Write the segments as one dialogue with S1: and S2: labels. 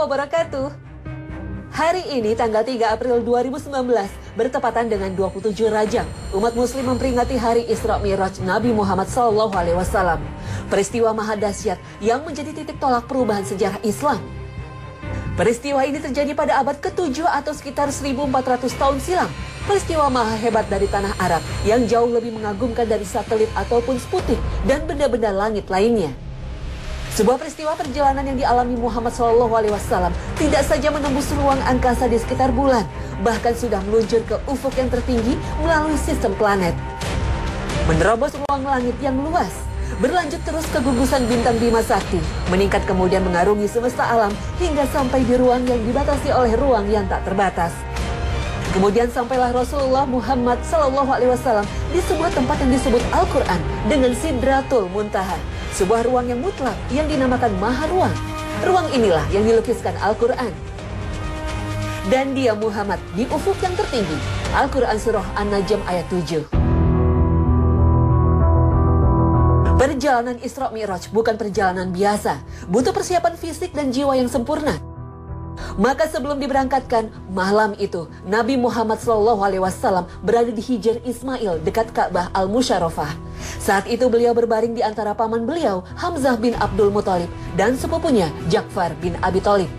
S1: wabarakatuh. Hari ini tanggal 3 April 2019 bertepatan dengan 27 Rajab. Umat muslim memperingati hari Isra Mi'raj Nabi Muhammad SAW. Peristiwa maha dahsyat yang menjadi titik tolak perubahan sejarah Islam. Peristiwa ini terjadi pada abad ke-7 atau sekitar 1400 tahun silam. Peristiwa maha hebat dari tanah Arab yang jauh lebih mengagumkan dari satelit ataupun Sputnik dan benda-benda langit lainnya. Sebuah peristiwa perjalanan yang dialami Muhammad SAW tidak saja menembus ruang angkasa di sekitar bulan, bahkan sudah meluncur ke ufuk yang tertinggi melalui sistem planet. Menerobos ruang langit yang luas, berlanjut terus ke gugusan bintang Bima Sakti, meningkat kemudian mengarungi semesta alam hingga sampai di ruang yang dibatasi oleh ruang yang tak terbatas. Kemudian sampailah Rasulullah Muhammad SAW di sebuah tempat yang disebut Al-Quran dengan Sidratul Muntaha, sebuah ruang yang mutlak yang dinamakan Maha Ruang. Ruang inilah yang dilukiskan Al-Quran. Dan dia Muhammad di ufuk yang tertinggi. Al-Quran Surah An-Najm ayat 7. Perjalanan Isra Mi'raj bukan perjalanan biasa, butuh persiapan fisik dan jiwa yang sempurna. Maka sebelum diberangkatkan, malam itu Nabi Muhammad SAW berada di Hijr Ismail dekat Ka'bah Al-Musyarrafah. Saat itu beliau berbaring di antara paman beliau Hamzah bin Abdul Muthalib dan sepupunya Ja'far bin Abi Thalib.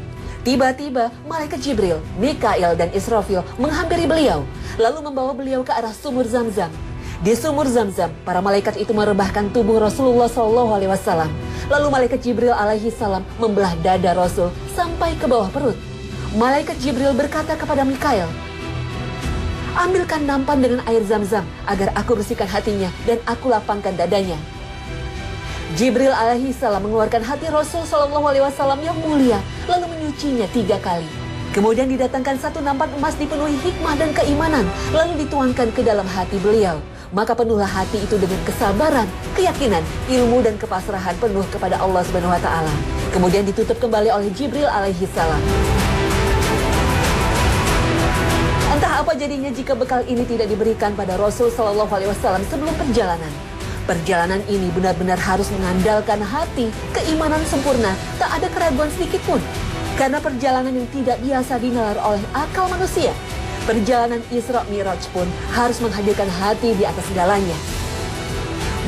S1: Tiba-tiba malaikat Jibril, Mikail dan Israfil menghampiri beliau, lalu membawa beliau ke arah sumur Zamzam. Di sumur Zamzam, para malaikat itu merebahkan tubuh Rasulullah SAW. Lalu malaikat Jibril alaihi salam membelah dada Rasul sampai ke bawah perut. Malaikat Jibril berkata kepada Mikail, "Ambilkan nampan dengan air Zamzam agar aku bersihkan hatinya dan aku lapangkan dadanya." Jibril alaihi salam mengeluarkan hati Rasul SAW yang mulia, lalu menyucinya 3 kali. Kemudian didatangkan satu nampan emas dipenuhi hikmah dan keimanan, lalu dituangkan ke dalam hati beliau. Maka penuhlah hati itu dengan kesabaran, keyakinan, ilmu dan kepasrahan penuh kepada Allah Subhanahu wa taala. Kemudian ditutup kembali oleh Jibril alaihi salam. Entah apa jadinya jika bekal ini tidak diberikan pada Rasul sallallahu alaihi wasallam sebelum perjalanan. Perjalanan ini benar-benar harus mengandalkan hati, keimanan sempurna, tak ada keraguan sedikit pun. Karena perjalanan yang tidak biasa dinalar oleh akal manusia. Perjalanan Isra Mi'raj pun harus menghadirkan hati di atas segalanya.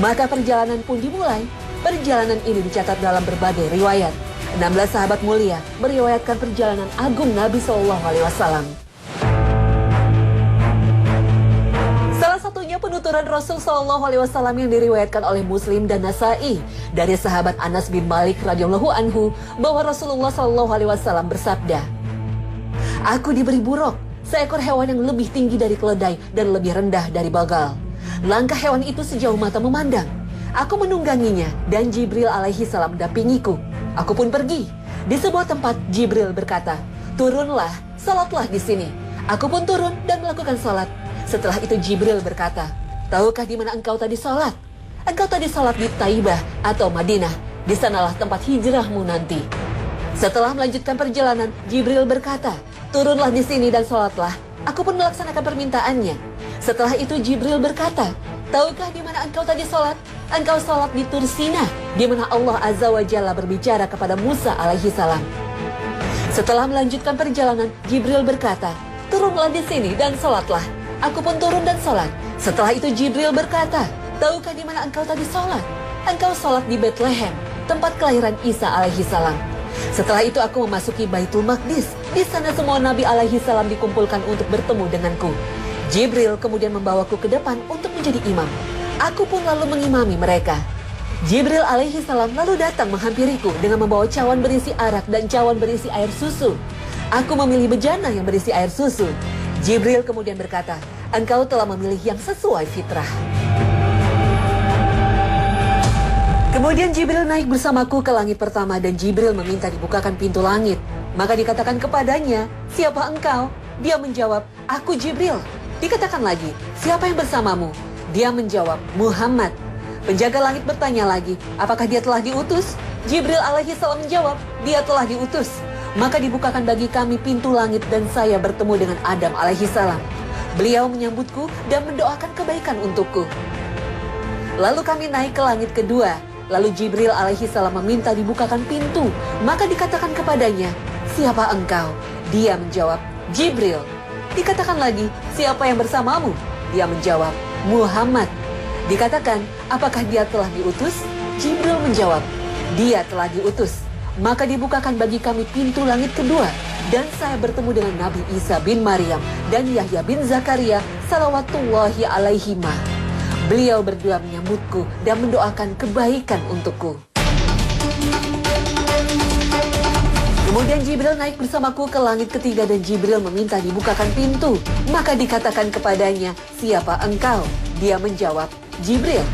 S1: Maka perjalanan pun dimulai. Perjalanan ini dicatat dalam berbagai riwayat. 16 sahabat mulia meriwayatkan perjalanan agung Nabi SAW. Salah satunya penuturan Rasul SAW yang diriwayatkan oleh Muslim dan Nasa'i dari sahabat Anas bin Malik radhiyallahu anhu bahwa Rasulullah SAW bersabda, "Aku diberi buruk, seekor hewan yang lebih tinggi dari keledai dan lebih rendah dari bagal. Langkah hewan itu sejauh mata memandang. Aku menungganginya dan Jibril alaihi salam mendampingiku. Aku pun pergi. Di sebuah tempat Jibril berkata, 'Turunlah, salatlah di sini.' Aku pun turun dan melakukan salat. Setelah itu Jibril berkata, 'Tahukah di mana engkau tadi salat? Engkau tadi salat di Taibah atau Madinah. Di sanalah tempat hijrahmu nanti.' Setelah melanjutkan perjalanan, Jibril berkata, 'Turunlah di sini dan sholatlah.' Aku pun melaksanakan permintaannya. Setelah itu Jibril berkata, 'Tahukah di mana engkau tadi sholat? Engkau sholat di Tur Sina, di mana Allah Azza wa Jalla berbicara kepada Musa alaihi salam.' Setelah melanjutkan perjalanan, Jibril berkata, 'Turunlah di sini dan sholatlah.' Aku pun turun dan sholat. Setelah itu Jibril berkata, 'Tahukah di mana engkau tadi sholat? Engkau sholat di Bethlehem, tempat kelahiran Isa alaihi salam.' Setelah itu aku memasuki Baitul Maqdis. Di sana semua Nabi alaihi salam dikumpulkan untuk bertemu denganku. Jibril kemudian membawaku ke depan untuk menjadi imam. Aku pun lalu mengimami mereka. Jibril alaihi salam lalu datang menghampiriku dengan membawa cawan berisi arak dan cawan berisi air susu. Aku memilih bejana yang berisi air susu. Jibril kemudian berkata, 'Engkau telah memilih yang sesuai fitrah.' Kemudian Jibril naik bersamaku ke langit pertama dan Jibril meminta dibukakan pintu langit. Maka dikatakan kepadanya, 'Siapa engkau?' Dia menjawab, 'Aku Jibril.' Dikatakan lagi, 'Siapa yang bersamamu?' Dia menjawab, 'Muhammad.' Penjaga langit bertanya lagi, 'Apakah dia telah diutus?' Jibril alaihi salam menjawab, 'Dia telah diutus.' Maka dibukakan bagi kami pintu langit dan saya bertemu dengan Adam alaihi salam. Beliau menyambutku dan mendoakan kebaikan untukku. Lalu kami naik ke langit kedua. Lalu Jibril alaihi salam meminta dibukakan pintu. Maka dikatakan kepadanya, siapa engkau? Dia menjawab, Jibril. Dikatakan lagi, siapa yang bersamamu? Dia menjawab, Muhammad. Dikatakan, apakah dia telah diutus? Jibril menjawab, dia telah diutus. Maka dibukakan bagi kami pintu langit kedua, dan saya bertemu dengan Nabi Isa bin Maryam dan Yahya bin Zakaria salawatullahi alaihimah. Beliau berdua menyambutku dan mendoakan kebaikan untukku. Kemudian Jibril naik bersamaku ke langit ketiga dan Jibril meminta dibukakan pintu. Maka dikatakan kepadanya, siapa engkau? Dia menjawab, Jibril.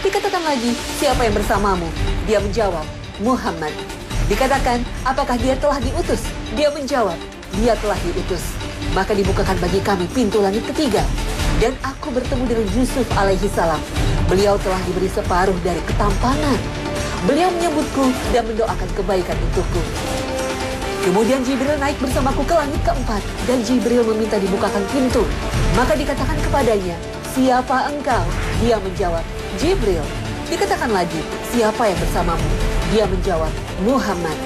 S1: Dikatakan lagi, siapa yang bersamamu? Dia menjawab, Muhammad. Dikatakan, apakah dia telah diutus? Dia menjawab, dia telah diutus. Maka dibukakan bagi kami pintu langit ketiga. Dan aku bertemu dengan Yusuf alaihi salam. Beliau telah diberi separuh dari ketampanan. Beliau menyambutku dan mendoakan kebaikan untukku. Kemudian Jibril naik bersamaku ke langit keempat. Dan Jibril meminta dibukakan pintu. Maka dikatakan kepadanya, siapa engkau? Dia menjawab, Jibril. Dikatakan lagi, siapa yang bersamamu? Dia menjawab, Muhammad.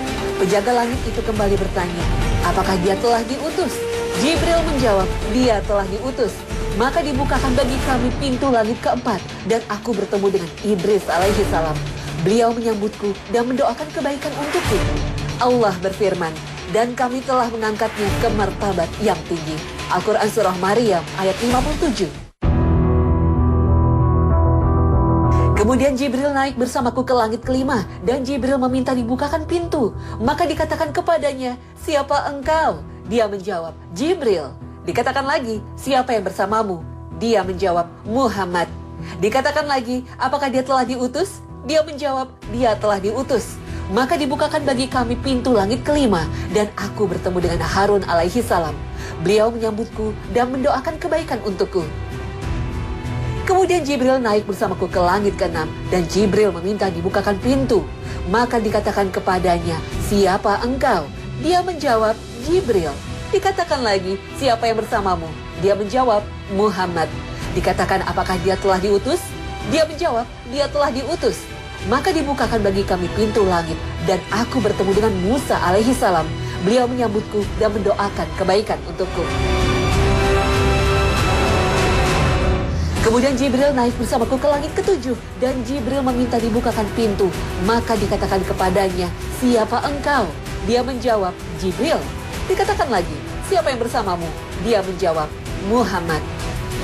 S1: Penjaga langit itu kembali bertanya, apakah dia telah diutus? Jibril menjawab, dia telah diutus. Maka dibukakan bagi kami pintu langit keempat, dan aku bertemu dengan Idris alaihi salam. Beliau menyambutku dan mendoakan kebaikan untukku. Allah berfirman, dan kami telah mengangkatnya ke martabat yang tinggi. Al-Quran Surah Maryam ayat 57. Kemudian Jibril naik bersamaku ke langit kelima, dan Jibril meminta dibukakan pintu. Maka dikatakan kepadanya, siapa engkau? Dia menjawab, Jibril. Dikatakan lagi, siapa yang bersamamu? Dia menjawab, Muhammad. Dikatakan lagi, apakah dia telah diutus? Dia menjawab, dia telah diutus. Maka dibukakan bagi kami pintu langit kelima, dan aku bertemu dengan Harun alaihi salam. Beliau menyambutku dan mendoakan kebaikan untukku. Kemudian Jibril naik bersamaku ke langit ke-6 dan Jibril meminta dibukakan pintu. Maka dikatakan kepadanya, siapa engkau? Dia menjawab, Jibril. Dikatakan lagi, siapa yang bersamamu? Dia menjawab, Muhammad. Dikatakan, apakah dia telah diutus? Dia menjawab, dia telah diutus. Maka dibukakan bagi kami pintu langit dan aku bertemu dengan Musa alaihi salam. Beliau menyambutku dan mendoakan kebaikan untukku. Kemudian Jibril naik bersamaku ke langit ke-7 dan Jibril meminta dibukakan pintu. Maka dikatakan kepadanya, siapa engkau? Dia menjawab, Jibril. Dikatakan lagi, siapa yang bersamamu? Dia menjawab, Muhammad.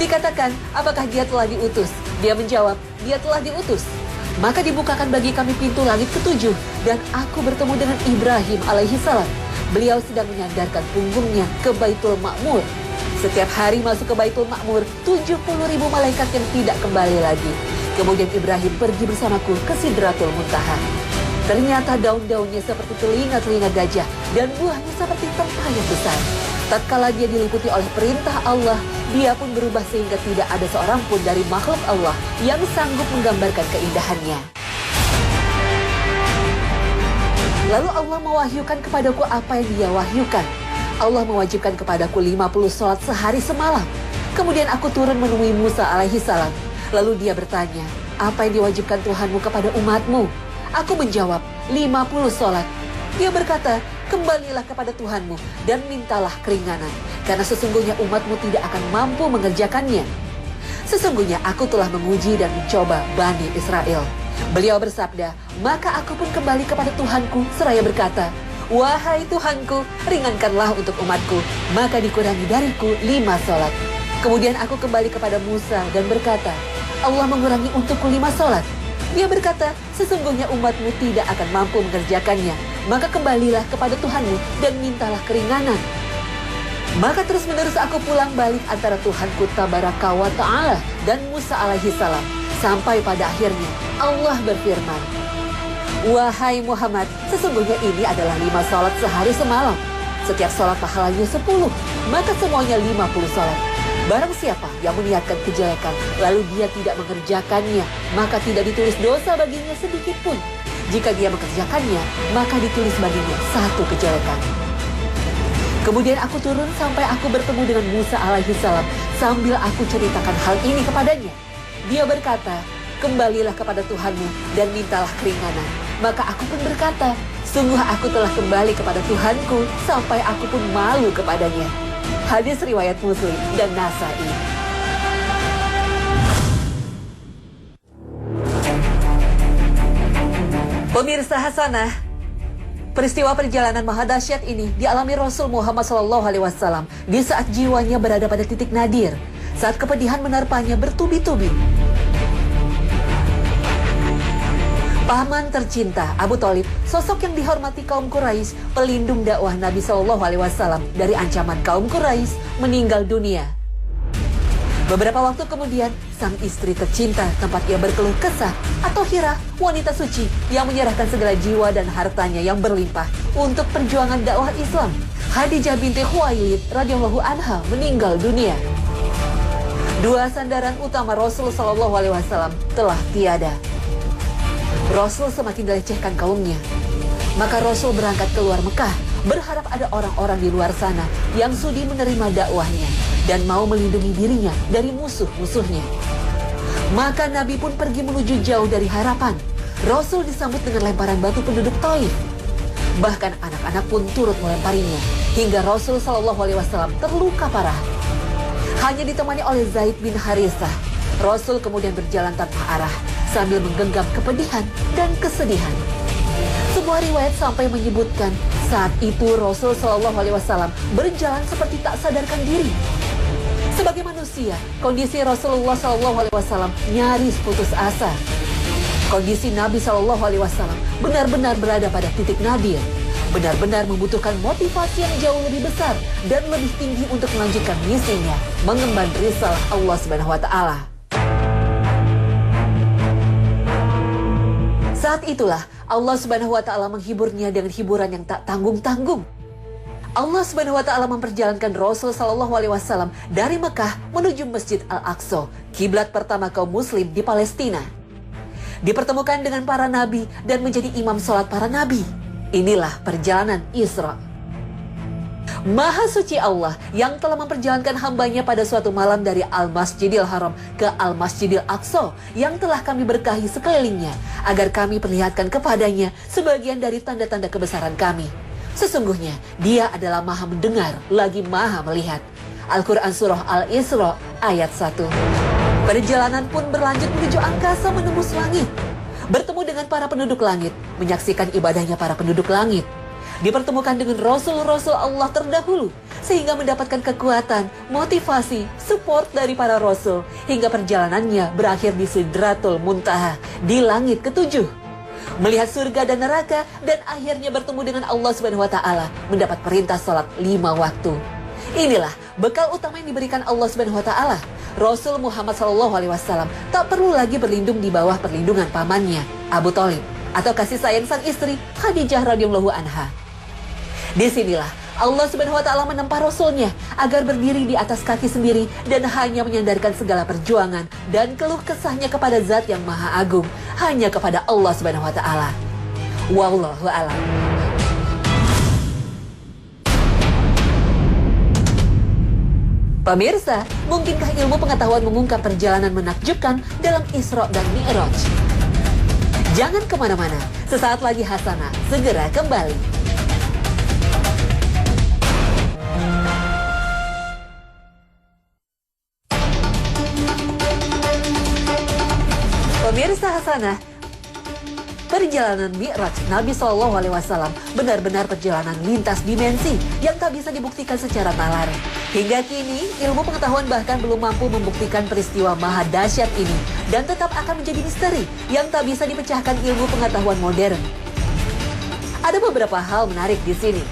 S1: Dikatakan, apakah dia telah diutus? Dia menjawab, dia telah diutus. Maka dibukakan bagi kami pintu langit ke-7 dan aku bertemu dengan Ibrahim alaihi salam. Beliau sedang menyandarkan punggungnya ke Baitul Ma'mur. Setiap hari masuk ke Baitul Ma'mur 70.000 malaikat yang tidak kembali lagi. Kemudian Ibrahim pergi bersamaku ke Sidratul Muntaha. Ternyata daun-daunnya seperti telinga-telinga gajah dan buahnya seperti tempayan besar. Tatkala dia diliputi oleh perintah Allah, dia pun berubah sehingga tidak ada seorang pun dari makhluk Allah yang sanggup menggambarkan keindahannya. Lalu Allah mewahyukan kepadaku apa yang dia wahyukan. Allah mewajibkan kepadaku 50 sholat sehari semalam. Kemudian aku turun menemui Musa alaihi salam. Lalu dia bertanya, apa yang diwajibkan Tuhanmu kepada umatmu? Aku menjawab, 50 sholat. Dia berkata, kembalilah kepada Tuhanmu dan mintalah keringanan. Karena sesungguhnya umatmu tidak akan mampu mengerjakannya. Sesungguhnya aku telah menguji dan mencoba Bani Israel. Beliau bersabda, maka aku pun kembali kepada Tuhanku seraya berkata, wahai Tuhanku, ringankanlah untuk umatku. Maka dikurangi dariku 5 sholat. Kemudian aku kembali kepada Musa dan berkata, Allah mengurangi untukku 5 sholat. Dia berkata, sesungguhnya umatmu tidak akan mampu mengerjakannya. Maka kembalilah kepada Tuhanmu dan mintalah keringanan. Maka terus menerus aku pulang balik antara Tuhanku Tabaraka wa Ta'ala dan Musa alaihi salam. Sampai pada akhirnya Allah berfirman, wahai Muhammad, sesungguhnya ini adalah 5 sholat sehari semalam. Setiap sholat pahalanya 10, maka semuanya 50 sholat. Barang siapa yang meniatkan kejelekan, lalu dia tidak mengerjakannya, maka tidak ditulis dosa baginya sedikit pun. Jika dia mengerjakannya, maka ditulis baginya 1 kejelekan. Kemudian aku turun sampai aku bertemu dengan Musa alaihi salam sambil aku ceritakan hal ini kepadanya. Dia berkata, kembalilah kepada Tuhanmu dan mintalah keringanan. Maka aku pun berkata, Sungguh aku telah kembali kepada Tuhanku sampai aku pun malu kepadanya. Hadis riwayat Muslim dan Nasa'i. Pemirsa Hasanah, peristiwa perjalanan maha dahsyat ini dialami Rasul Muhammad SAW di saat jiwanya berada pada titik nadir, saat kepedihan menerpanya bertubi-tubi. Paman tercinta Abu Thalib, sosok yang dihormati kaum Quraisy, pelindung dakwah Nabi SAW dari ancaman kaum Quraisy, meninggal dunia. Beberapa waktu kemudian, sang istri tercinta tempat ia berkeluh kesah atau Hira, wanita suci yang menyerahkan segala jiwa dan hartanya yang berlimpah untuk perjuangan dakwah Islam, Khadijah binti Khuwailid radhiyallahu anha, meninggal dunia. Dua sandaran utama Rasul SAW telah tiada. Rasul semakin dilecehkan kaumnya. Maka Rasul berangkat keluar Mekah, berharap ada orang-orang di luar sana yang sudi menerima dakwahnya dan mau melindungi dirinya dari musuh-musuhnya. Maka Nabi pun pergi menuju jauh dari harapan. Rasul disambut dengan lemparan batu penduduk Taif. Bahkan anak-anak pun turut melemparinya, hingga Rasul SAW terluka parah. Hanya ditemani oleh Zaid bin Harithah, Rasul kemudian berjalan tanpa arah sambil menggenggam kepedihan dan kesedihan. Sebuah riwayat sampai menyebutkan saat itu Rasul SAW berjalan seperti tak sadarkan diri. Sebagai manusia, kondisi Rasulullah SAW nyaris putus asa. Kondisi Nabi SAW benar-benar berada pada titik nadir, benar-benar membutuhkan motivasi yang jauh lebih besar dan lebih tinggi untuk melanjutkan misinya, mengemban risalah Allah Subhanahu wa Ta'ala. Saat itulah Allah Subhanahu wa Ta'ala menghiburnya dengan hiburan yang tak tanggung-tanggung. Allah Subhanahu wa Ta'ala memperjalankan Rasul SAW dari Mekah menuju Masjid Al-Aqsa, kiblat pertama kaum muslim di Palestina. Dipertemukan dengan para nabi dan menjadi imam sholat para nabi. Inilah perjalanan Isra. Maha suci Allah yang telah memperjalankan hambanya pada suatu malam dari Al-Masjidil Haram ke Al-Masjidil Aqsa yang telah kami berkahi sekelilingnya, agar kami perlihatkan kepadanya sebagian dari tanda-tanda kebesaran kami. Sesungguhnya dia adalah maha mendengar lagi maha melihat. Al-Quran Surah Al-Isra ayat 1. Perjalanan pun berlanjut menuju angkasa menembus langit, bertemu dengan para penduduk langit, menyaksikan ibadahnya para penduduk langit, dipertemukan dengan Rasul-Rasul Allah terdahulu, sehingga mendapatkan kekuatan, motivasi, support dari para Rasul, hingga perjalanannya berakhir di Sidratul Muntaha, di langit ketujuh. Melihat surga dan neraka, dan akhirnya bertemu dengan Allah Subhanahu wa Ta'ala, mendapat perintah salat 5 waktu. Inilah bekal utama yang diberikan Allah Subhanahu wa Ta'ala. Rasul Muhammad SAW tak perlu lagi berlindung di bawah perlindungan pamannya, Abu Thalib, atau kasih sayang sang istri, Khadijah radhiyallahu anha. Disinilah Allah Subhanahu wa Ta'ala menempa Rasulnya agar berdiri di atas kaki sendiri dan hanya menyandarkan segala perjuangan dan keluh kesahnya kepada Zat yang Maha Agung, hanya kepada Allah Subhanahu wa Ta'ala. Wallahu a'lam. Pemirsa, mungkinkah ilmu pengetahuan mengungkap perjalanan menakjubkan dalam Isra dan Mi'raj? Jangan kemana-mana, sesaat lagi Hasanah segera kembali. Pemirsa Hasanah, perjalanan Mi'raj Nabi SAW benar-benar perjalanan lintas dimensi yang tak bisa dibuktikan secara nalar. Hingga kini, ilmu pengetahuan bahkan belum mampu membuktikan peristiwa maha dahsyat ini dan tetap akan menjadi misteri yang tak bisa dipecahkan ilmu pengetahuan modern. Ada beberapa hal menarik di sini.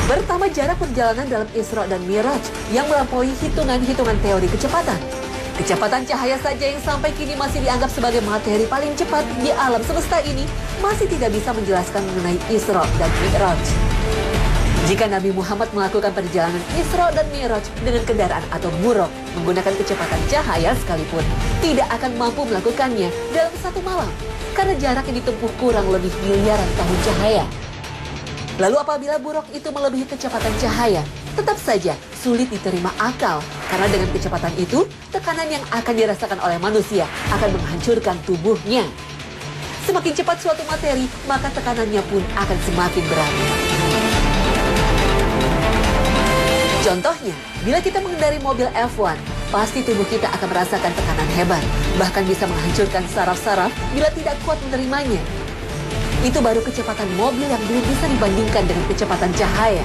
S1: Pertama, jarak perjalanan dalam Isra dan Mi'raj yang melampaui hitungan-hitungan teori kecepatan. Kecepatan cahaya saja yang sampai kini masih dianggap sebagai materi paling cepat di alam semesta ini masih tidak bisa menjelaskan mengenai Isra dan Mi'raj. Jika Nabi Muhammad melakukan perjalanan Isra dan Mi'raj dengan kendaraan atau buruk menggunakan kecepatan cahaya sekalipun, tidak akan mampu melakukannya dalam satu malam karena jarak yang ditempuh kurang lebih miliaran tahun cahaya. Lalu apabila buruk itu melebihi kecepatan cahaya, tetap saja sulit diterima akal karena dengan kecepatan itu, tekanan yang akan dirasakan oleh manusia akan menghancurkan tubuhnya. Semakin cepat suatu materi, maka tekanannya pun akan semakin berat. Contohnya, bila kita mengendari mobil F1, pasti tubuh kita akan merasakan tekanan hebat, bahkan bisa menghancurkan saraf-saraf bila tidak kuat menerimanya. Itu baru kecepatan mobil yang belum bisa dibandingkan dengan kecepatan cahaya.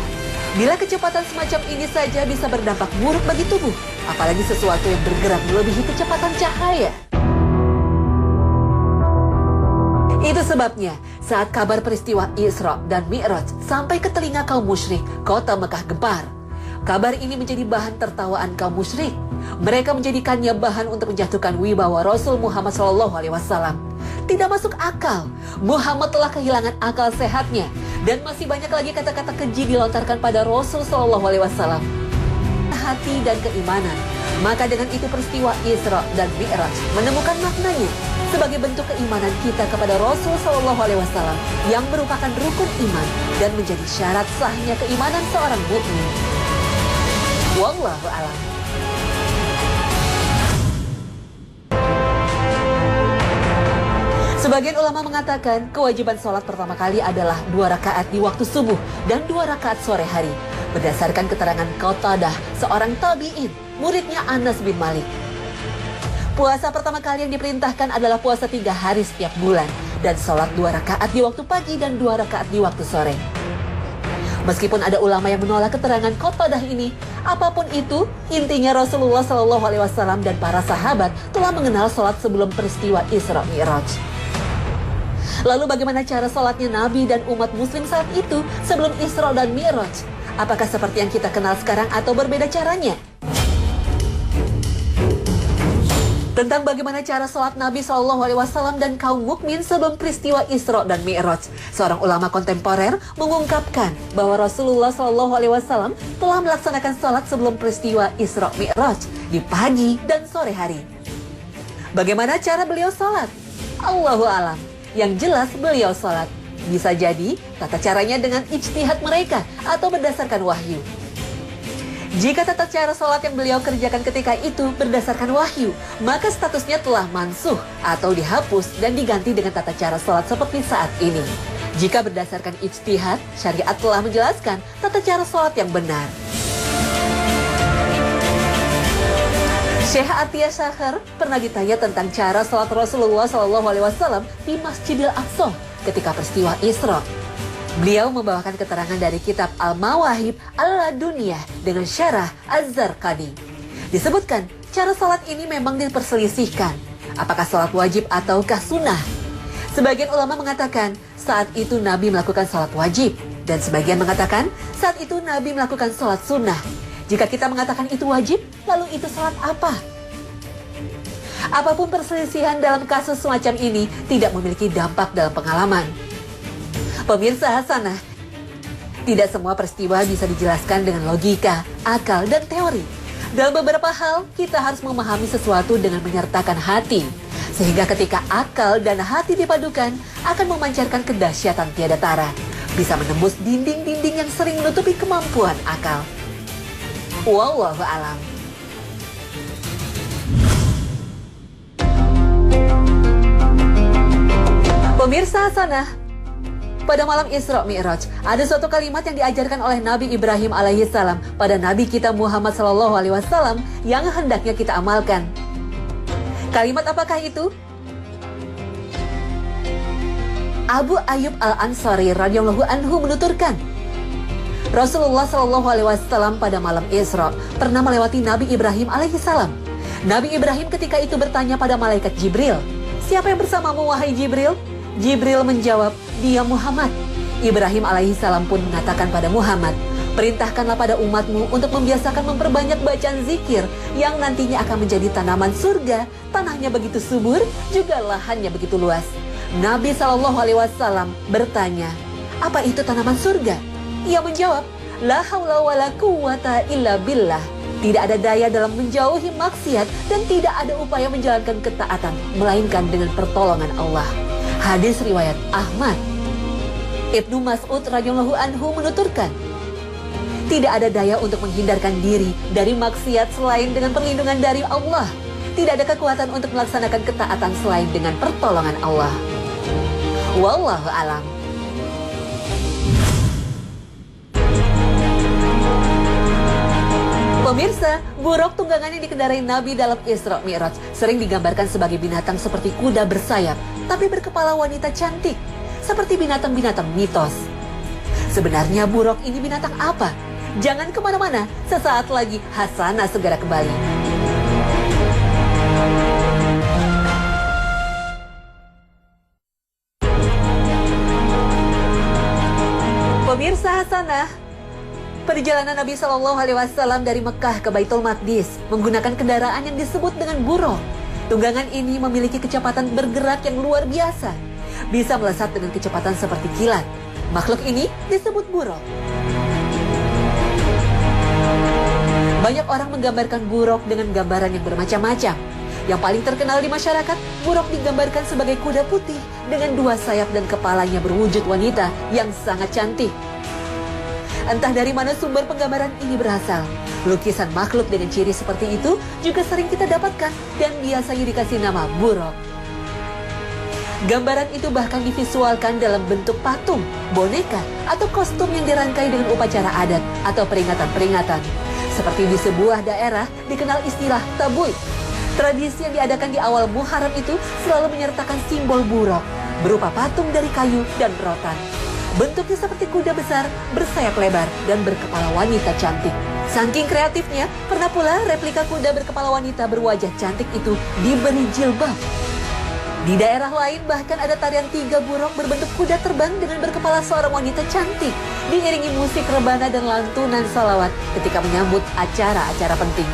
S1: Bila kecepatan semacam ini saja bisa berdampak buruk bagi tubuh, apalagi sesuatu yang bergerak melebihi kecepatan cahaya. Itu sebabnya saat kabar peristiwa Isra dan Mi'raj sampai ke telinga kaum musyrik, kota Mekah gempar. Kabar ini menjadi bahan tertawaan kaum musyrik. Mereka menjadikannya bahan untuk menjatuhkan wibawa Rasul Muhammad SAW. Tidak masuk akal. Muhammad telah kehilangan akal sehatnya dan masih banyak lagi kata-kata keji dilontarkan pada Rasul SAW. Hati dan keimanan. Maka dengan itu peristiwa Isra dan Mi'raj menemukan maknanya sebagai bentuk keimanan kita kepada Rasul SAW yang merupakan rukun iman dan menjadi syarat sahnya keimanan seorang mukmin. Wallahu a'lam. Sebagian ulama mengatakan kewajiban sholat pertama kali adalah 2 rakaat di waktu subuh dan 2 rakaat sore hari. Berdasarkan keterangan Qatadah, seorang tabi'in, muridnya Anas bin Malik. Puasa pertama kali yang diperintahkan adalah puasa 3 hari setiap bulan dan sholat 2 rakaat di waktu pagi dan 2 rakaat di waktu sore. Meskipun ada ulama yang menolak keterangan Qatadah ini, apapun itu, intinya Rasulullah SAW dan para sahabat telah mengenal sholat sebelum peristiwa Isra Mi'raj. Lalu bagaimana cara sholatnya Nabi dan umat muslim saat itu sebelum Isra dan Mi'raj? Apakah seperti yang kita kenal sekarang atau berbeda caranya? Tentang bagaimana cara sholat Nabi SAW dan kaum mukmin sebelum peristiwa Isra dan Mi'raj, seorang ulama kontemporer mengungkapkan bahwa Rasulullah SAW telah melaksanakan sholat sebelum peristiwa Isra Mi'raj di pagi dan sore hari. Bagaimana cara beliau sholat? Allahu a'lam. Yang jelas beliau sholat. Bisa jadi tata caranya dengan ijtihad mereka atau berdasarkan wahyu. Jika tata cara sholat yang beliau kerjakan ketika itu berdasarkan wahyu, maka statusnya telah mansuh atau dihapus dan diganti dengan tata cara sholat seperti saat ini. Jika berdasarkan ijtihad, syariat telah menjelaskan tata cara sholat yang benar. Syekh Atiyah Syahar pernah ditanya tentang cara sholat Rasulullah SAW di Masjidil Aqsa ketika peristiwa Isra. Beliau membawakan keterangan dari kitab Al-Mawahib Al-Laduniyah dengan syarah Az-Zarqadi. Disebutkan, cara salat ini memang diperselisihkan. Apakah salat wajib ataukah sunnah? Sebagian ulama mengatakan saat itu Nabi melakukan salat wajib. Dan sebagian mengatakan saat itu Nabi melakukan salat sunnah. Jika kita mengatakan itu wajib, lalu itu salat apa? Apapun perselisihan dalam kasus semacam ini tidak memiliki dampak dalam pengalaman. Pemirsa Hasanah, tidak semua peristiwa bisa dijelaskan dengan logika, akal, dan teori. Dalam beberapa hal, kita harus memahami sesuatu dengan menyertakan hati. Sehingga ketika akal dan hati dipadukan, akan memancarkan kedahsyatan tiada tara. Bisa menembus dinding-dinding yang sering menutupi kemampuan akal. Wallahu a'lam. Pemirsa Hasanah, pada malam Isra Mi'raj, ada suatu kalimat yang diajarkan oleh Nabi Ibrahim alaihissalam pada Nabi kita Muhammad SAW yang hendaknya kita amalkan. Kalimat apakah itu? Abu Ayyub Al-Ansari radhiyallahu anhu menuturkan, Rasulullah SAW pada malam Isra pernah melewati Nabi Ibrahim alaihissalam. Nabi Ibrahim ketika itu bertanya pada malaikat Jibril, "Siapa yang bersamamu wahai Jibril?" Jibril menjawab, "Dia Muhammad." Ibrahim alaihissalam pun mengatakan pada Muhammad, "Perintahkanlah pada umatmu untuk membiasakan memperbanyak bacaan zikir yang nantinya akan menjadi tanaman surga. Tanahnya begitu subur, juga lahannya begitu luas." Nabi SAW bertanya, "Apa itu tanaman surga?" Ia menjawab, "La haula wa la quwwata illa billah." Tidak ada daya dalam menjauhi maksiat dan tidak ada upaya menjalankan ketaatan melainkan dengan pertolongan Allah. Hadis riwayat Ahmad. Ibnu Mas'ud radhiyallahu anhu menuturkan, tidak ada daya untuk menghindarkan diri dari maksiat selain dengan perlindungan dari Allah. Tidak ada kekuatan untuk melaksanakan ketaatan selain dengan pertolongan Allah. Wallahu alam. Pemirsa, buruk tunggangan yang dikendarai Nabi dalam Isra Mi'raj sering digambarkan sebagai binatang seperti kuda bersayap, tapi berkepala wanita cantik, seperti binatang-binatang mitos. Sebenarnya buruk ini binatang apa? Jangan kemana-mana, sesaat lagi Hasanah segera kembali. Pemirsa Hasanah, perjalanan Nabi Shallallahu Alaihi Wasallam dari Mekah ke Baitul Maqdis menggunakan kendaraan yang disebut dengan buruk. Tunggangan ini memiliki kecepatan bergerak yang luar biasa, bisa melesat dengan kecepatan seperti kilat. Makhluk ini disebut buruk. Banyak orang menggambarkan buruk dengan gambaran yang bermacam-macam. Yang paling terkenal di masyarakat, buruk digambarkan sebagai kuda putih dengan dua sayap dan kepalanya berwujud wanita yang sangat cantik. Entah dari mana sumber penggambaran ini berasal. Lukisan makhluk dengan ciri seperti itu juga sering kita dapatkan dan biasanya dikasih nama buruk. Gambaran itu bahkan divisualkan dalam bentuk patung, boneka, atau kostum yang dirangkai dengan upacara adat atau peringatan-peringatan. Seperti di sebuah daerah dikenal istilah tabui. Tradisi yang diadakan di awal Muharram itu selalu menyertakan simbol buruk, berupa patung dari kayu dan rotan. Bentuknya seperti kuda besar, bersayap lebar, dan berkepala wanita cantik. Saking kreatifnya, pernah pula replika kuda berkepala wanita berwajah cantik itu diberi jilbab. Di daerah lain bahkan ada tarian tiga buruk berbentuk kuda terbang dengan berkepala seorang wanita cantik, diiringi musik rebana dan lantunan salawat ketika menyambut acara-acara penting.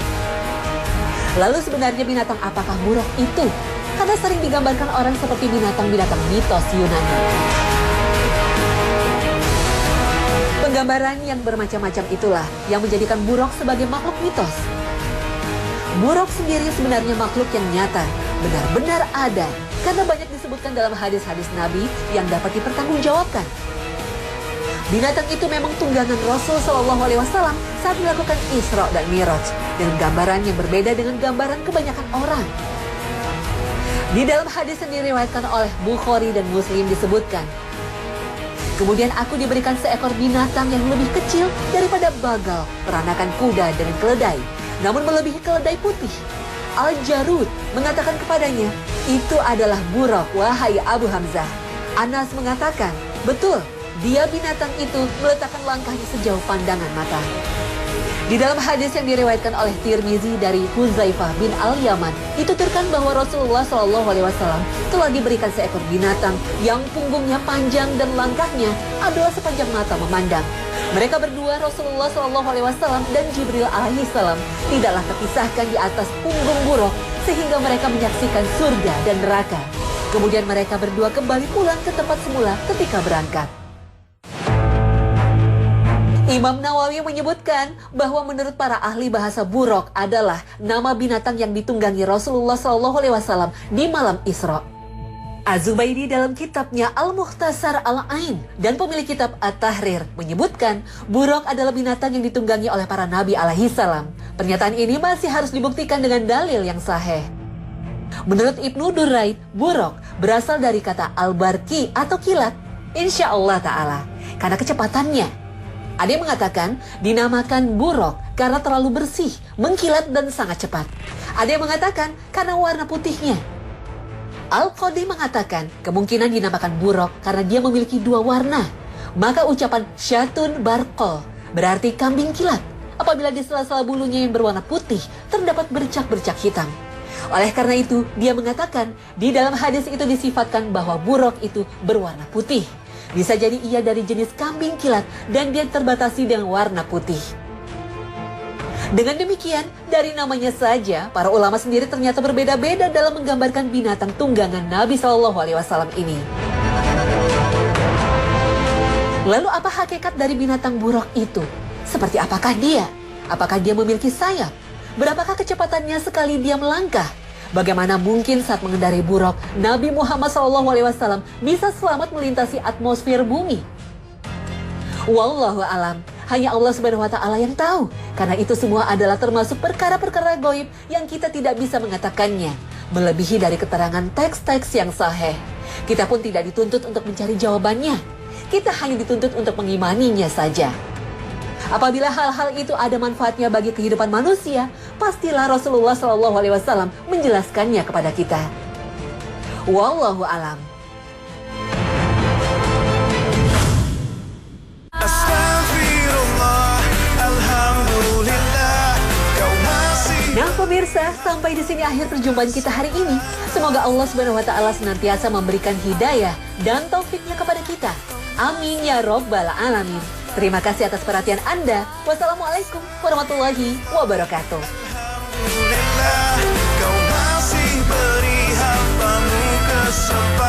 S1: Lalu sebenarnya binatang apakah buruk itu? Karena sering digambarkan orang seperti binatang-binatang mitos Yunani. Penggambaran yang bermacam-macam itulah yang menjadikan buruk sebagai makhluk mitos. Buruk sendiri sebenarnya makhluk yang nyata, benar-benar ada, karena banyak disebutkan dalam hadis-hadis Nabi yang dapat dipertanggungjawabkan. Binatang itu memang tunggangan Rasul Shallallahu Alaihi Wasallam saat melakukan Isra dan Mi'raj, dengan gambaran yang berbeda dengan gambaran kebanyakan orang. Di dalam hadis yang diriwayatkan oleh Bukhari dan Muslim disebutkan, kemudian aku diberikan seekor binatang yang lebih kecil daripada bagal, peranakan kuda dengan keledai, namun melebihi keledai putih. Al-Jarud mengatakan kepadanya, itu adalah buruk, wahai Abu Hamzah. Anas mengatakan, betul, dia binatang itu meletakkan langkahnya sejauh pandangan mata. Di dalam hadis yang diriwayatkan oleh Tirmizi dari Huzaifah bin Al-Yaman, dituturkan bahwa Rasulullah SAW telah diberikan seekor binatang yang punggungnya panjang dan langkahnya adalah sepanjang mata memandang. Mereka berdua, Rasulullah SAW dan Jibril alaihissalam, tidaklah terpisahkan di atas punggung buruk sehingga mereka menyaksikan surga dan neraka. Kemudian mereka berdua kembali pulang ke tempat semula ketika berangkat. Imam Nawawi menyebutkan bahwa menurut para ahli bahasa buruk adalah nama binatang yang ditunggangi Rasulullah SAW di malam Isra. Az-Zubaydi dalam kitabnya Al-Mukhtasar Al-Ain dan pemilik kitab At-Tahrir menyebutkan buruk adalah binatang yang ditunggangi oleh para nabi alaihissalam. Pernyataan ini masih harus dibuktikan dengan dalil yang sahih. Menurut Ibnu Duraid, buruk berasal dari kata al-barqi atau kilat, insya Allah Ta'ala, karena kecepatannya. Ada yang mengatakan dinamakan buruk karena terlalu bersih, mengkilat dan sangat cepat. Ada yang mengatakan karena warna putihnya. Al-Qadi mengatakan kemungkinan dinamakan buruk karena dia memiliki dua warna. Maka ucapan syatun barqo berarti kambing kilat apabila di sela-sela bulunya yang berwarna putih terdapat bercak-bercak hitam. Oleh karena itu, dia mengatakan di dalam hadis itu disifatkan bahwa buruk itu berwarna putih. Bisa jadi ia dari jenis kambing kilat dan dia terbatasi dengan warna putih. Dengan demikian, dari namanya saja, para ulama sendiri ternyata berbeda-beda dalam menggambarkan binatang tunggangan Nabi SAW ini. Lalu apa hakikat dari binatang buruk itu? Seperti apakah dia? Apakah dia memiliki sayap? Berapakah kecepatannya sekali dia melangkah? Bagaimana mungkin saat mengendarai buruk, Nabi Muhammad SAW bisa selamat melintasi atmosfer bumi? Wallahu alam, hanya Allah Subhanahu wa Ta'ala yang tahu. Karena itu semua adalah termasuk perkara-perkara gaib yang kita tidak bisa mengatakannya, melebihi dari keterangan teks-teks yang sahih. Kita pun tidak dituntut untuk mencari jawabannya. Kita hanya dituntut untuk mengimaninya saja. Apabila hal-hal itu ada manfaatnya bagi kehidupan manusia, pastilah Rasulullah SAW menjelaskannya kepada kita. Wallahu alam. Nah pemirsa, sampai di sini akhir perjumpaan kita hari ini. Semoga Allah Subhanahu wa Ta'ala senantiasa memberikan hidayah dan taufiknya kepada kita. Amin ya Rabbal Alamin. Terima kasih atas perhatian Anda. Wassalamualaikum warahmatullahi wabarakatuh.
S2: Alhamdulillah, kau masih beri hambamu kesempatan.